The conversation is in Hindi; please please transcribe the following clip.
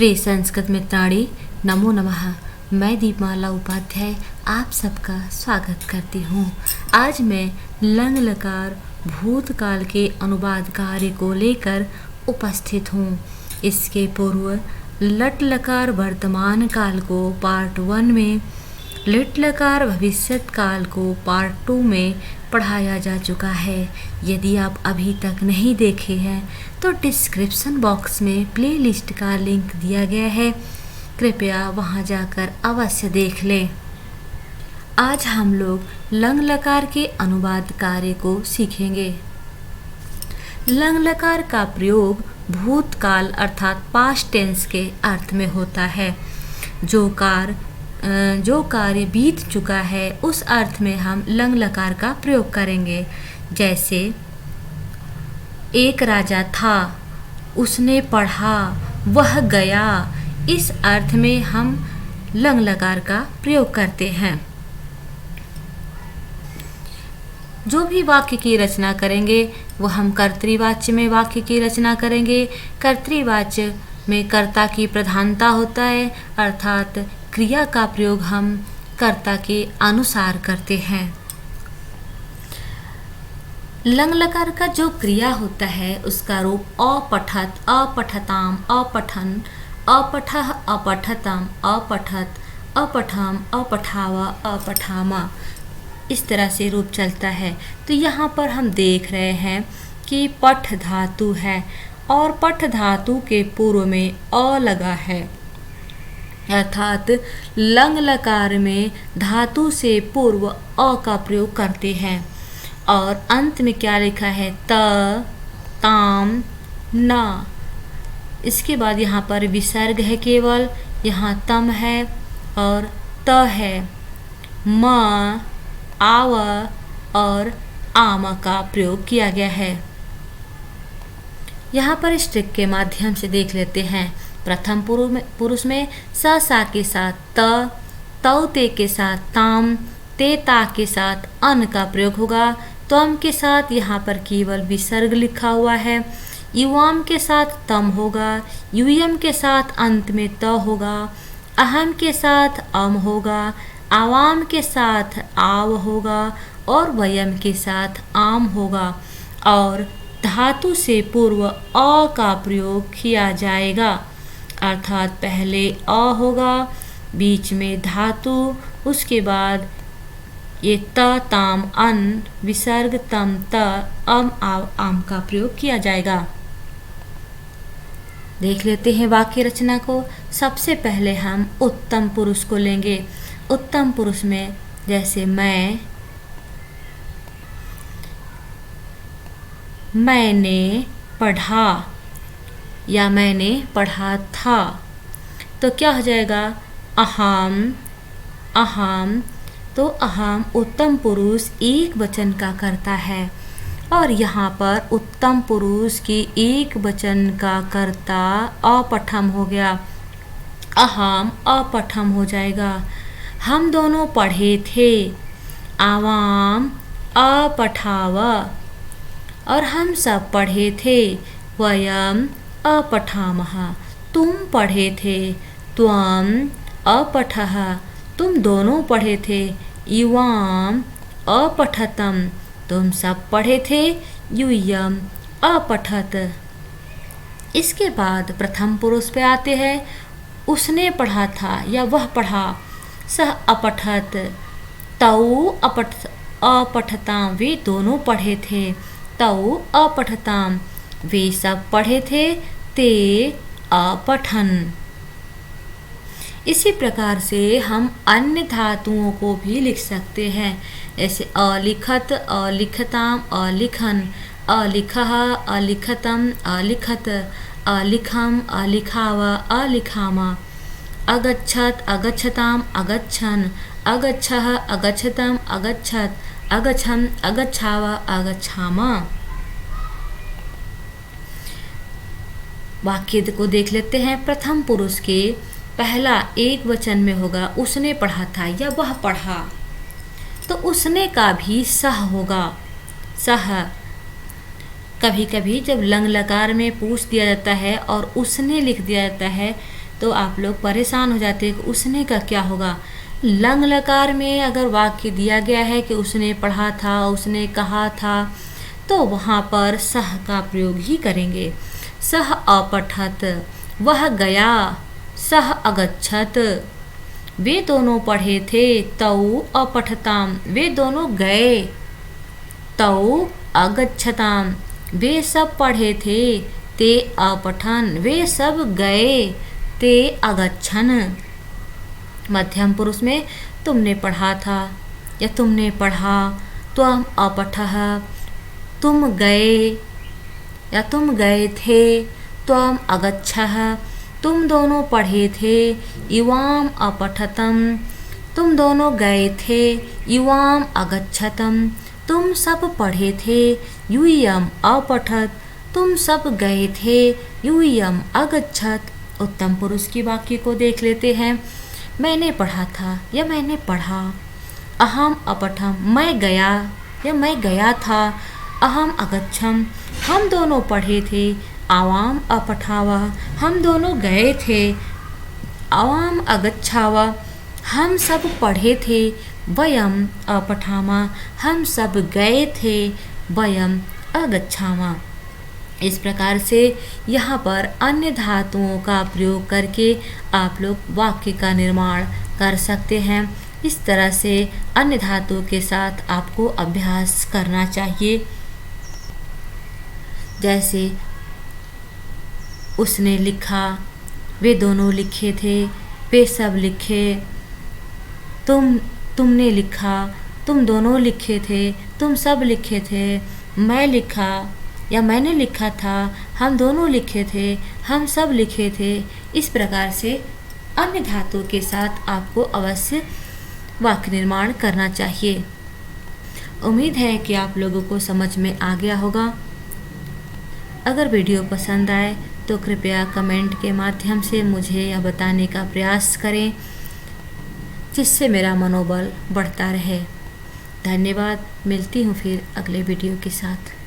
प्रिय संस्कृत मित्राणी, नमो नमः। मैं दीपमाला उपाध्याय आप सबका स्वागत करती हूँ। आज मैं लंग लकार भूतकाल के अनुवाद कार्य को लेकर उपस्थित हूँ। इसके पूर्व लट लकार वर्तमान काल को पार्ट 1 में, लिट लकार भविष्यत काल को पार्ट 2 में पढ़ाया जा चुका है। यदि आप अभी तक नहीं देखे हैं तो डिस्क्रिप्शन बॉक्स में प्लेलिस्ट का लिंक दिया गया है, कृपया वहां जाकर अवश्य देख लें। आज हम लोग लंग लकार के अनुवाद कार्य को सीखेंगे। लंग लकार का प्रयोग भूतकाल अर्थात पास्ट टेंस के अर्थ में होता है। जो कार्य बीत चुका है उस अर्थ में हम लंग लकार का प्रयोग करेंगे। जैसे एक राजा था, उसने पढ़ा, वह गया, इस अर्थ में हम लंग लकार का प्रयोग करते हैं। जो भी वाक्य की रचना करेंगे वह हम कर्तृवाच्य में वाक्य की रचना करेंगे। कर्तृवाच्य में कर्ता की प्रधानता होता है, अर्थात क्रिया का प्रयोग हम कर्ता के अनुसार करते हैं। लंग लकार का जो क्रिया होता है उसका रूप अपठत, अपठताम, अपठन, अपठः, अपठतम, अपठत, अपठम, अपठावा, अपठामा, इस तरह से रूप चलता है। तो यहाँ पर हम देख रहे हैं कि पठ धातु है और पठ धातु के पूर्व में अ लगा है, अर्थात लंग लकार में धातु से पूर्व अ का प्रयोग करते हैं। और अंत में क्या लिखा है? त, ताम, न। इसके बाद यहाँ पर विसर्ग है, केवल यहाँ तम है और त है। म, आव और आम का प्रयोग किया गया है। यहाँ पर इस ट्रिक के माध्यम से देख लेते हैं। प्रथम पुरुष में स सा के साथ त, तौ ते के साथ ताम, ते ता के साथ अन का प्रयोग होगा। त्वम के साथ यहाँ पर केवल विसर्ग लिखा हुआ है। युवाम के साथ तम होगा, यूयम के साथ अंत में त होगा, अहम के साथ अम होगा, आवाम के साथ आव होगा और वयम के साथ आम होगा। और धातु से पूर्व अ का प्रयोग किया जाएगा, अर्थात पहले अ होगा, बीच में धातु, उसके बाद ये त, ताम, अन, विसर्ग, तम, त, अम, आव, आम का प्रयोग किया जाएगा। देख लेते हैं वाक्य रचना को। सबसे पहले हम उत्तम पुरुष को लेंगे। उत्तम पुरुष में जैसे मैंने पढ़ा या मैंने पढ़ा था, तो क्या हो जाएगा? अहम, अहम। तो अहम उत्तम पुरुष एक वचन का कर्ता है और यहाँ पर उत्तम पुरुष की एक वचन का कर्ता अपठम हो गया, अहम अपठम हो जाएगा। हम दोनों पढ़े थे, आवाम अपठावा, और हम सब पढ़े थे, वयम अपठामः। तुम पढ़े थे, त्वम अपठः, तुम दोनों पढ़े थे, युवाम अपठतम, तुम सब पढ़े थे, यूयम अपठत। इसके बाद प्रथम पुरुष पे आते हैं। उसने पढ़ा था या वह पढ़ा, सह अपठत, तौ अपठताम, वे दोनों पढ़े थे, तौ अपठताम, वे सब पढ़े थे, ते अपठन। इसी प्रकार से हम अन्य धातुओं को भी लिख सकते हैं, जैसे अलिखत, अलिखताम, अलिखन, अलिखः, अलिखतम, अलिखत, अलिखम, अलिखावा, अलिखामा, अगच्छत, अगच्छताम, अगच्छन, अगच्छः, अगच्छतम, अगच्छत, अगच्छम, अगच्छावा, अगच्छामा। वाक्य को देख लेते हैं। प्रथम पुरुष के पहला एक वचन में होगा उसने पढ़ा था या वह पढ़ा, तो उसने का भी सह होगा, सह। कभी कभी जब लंग लकार में पूछ दिया जाता है और उसने लिख दिया जाता है तो आप लोग परेशान हो जाते हैं कि उसने का क्या होगा। लंग लकार में अगर वाक्य दिया गया है कि उसने पढ़ा था, उसने कहा था, तो वहाँ पर सह का प्रयोग ही करेंगे। सह अपठत, वह गया, सह अगच्छत, वे दोनों पढ़े थे, तौ अपठताम, वे दोनों गए, तौ अगच्छताम, वे सब पढ़े थे, ते अपठन, वे सब गए, ते अगच्छन। मध्यम पुरुष में तुमने पढ़ा था या तुमने पढ़ा, त्वम अपठः, तुम गए या तुम गए थे, त्वम अगच्छः, तुम दोनों पढ़े थे, युवाम अपठतम, तुम दोनों गए थे, युवाम अगच्छतम, तुम सब पढ़े थे, यूयम अपठत, तुम सब गए थे, यूयम अगच्छत। उत्तम पुरुष की वाक्य को देख लेते हैं। मैंने पढ़ा था या मैंने पढ़ा। अहम अपठम, मैं गया या मैं गया था। अहम अगच्छम, हम दोनों पढ़े थे। आवाम अपठावा, हम दोनों गए थे। आवाम अगच्छावा, हम सब पढ़े थे। वयम अपठामा, हम सब गए थे। वयम अगच्छामा। इस प्रकार से यहाँ पर अन्य धातुओं का प्रयोग करके आप लोग वाक्य का निर्माण कर सकते हैं। इस तरह से अन्य धातुओं के साथ आपको अभ्यास करना चाहिए। जैसे उसने लिखा, वे दोनों लिखे थे, वे सब लिखे, तुमने लिखा, तुम दोनों लिखे थे, तुम सब लिखे थे। मैं लिखा या मैंने लिखा था, हम दोनों लिखे थे, हम सब लिखे थे। इस प्रकार से अन्य धातु के साथ आपको अवश्य वाक्य निर्माण करना चाहिए। उम्मीद है कि आप लोगों को समझ में आ गया होगा। अगर वीडियो पसंद आए तो कृपया कमेंट के माध्यम से मुझे यह बताने का प्रयास करें, जिससे मेरा मनोबल बढ़ता रहे। धन्यवाद। मिलती हूँ फिर अगले वीडियो के साथ।